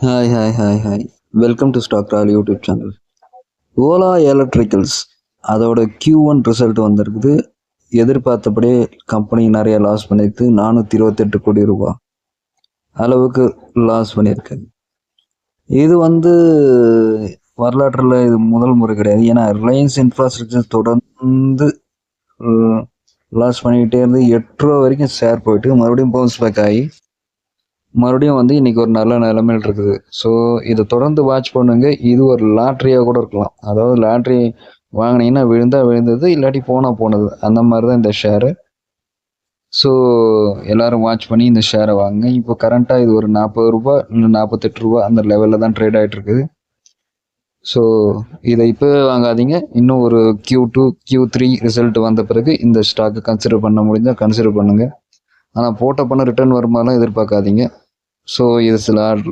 Hi. Welcome to stock ரால் YouTube channel. Ola electricals அதோட Q1 result வந்திருக்குது. எதிர்பார்த்தபடியே கம்பெனி நிறைய லாஸ் பண்ணியிருக்கு. 428 கோடி ரூபாய் அளவுக்கு லாஸ் பண்ணியிருக்கு. இது வரலாற்றில் இது முதல் முறை கிடையாது. ஏன்னா ரிலையன்ஸ் இன்ஃப்ராஸ்ட்ரக்சர் தொடர்ந்து லாஸ் பண்ணிக்கிட்டே இருந்து 8 ரூபா வரைக்கும் ஷேர் போயிட்டு மறுபடியும் பவுன்ஸ் பேக் ஆகி மறுபடியும் இன்னைக்கு ஒரு நல்ல நிலைமையில் இருக்குது. ஸோ இதை தொடர்ந்து வாட்ச் பண்ணுங்க. இது ஒரு லாட்ரியாக கூட இருக்கலாம். அதாவது லாட்ரி வாங்கினீங்கன்னா விழுந்தது, இல்லாட்டி போனது, அந்த மாதிரி தான் இந்த ஷேரு. ஸோ எல்லாரும் வாட்ச் பண்ணி இந்த ஷேரை வாங்க. இப்போ கரண்ட்டாக இது ஒரு 40 ரூபா இல்லை 48 ரூபா அந்த லெவலில் தான் ட்ரேட் ஆகிட்டு இருக்குது. ஸோ இதை இப்போ வாங்காதீங்க. இன்னும் ஒரு Q2 Q3 ரிசல்ட் வந்த பிறகு இந்த ஸ்டாக்கை கன்சிடர் பண்ண முடிஞ்சால் கன்சிடர் பண்ணுங்கள். ஆனால் போட்ட பணம் ரிட்டர்ன் வருமானம் எதிர்பார்க்காதீங்க. ஸோ இது சில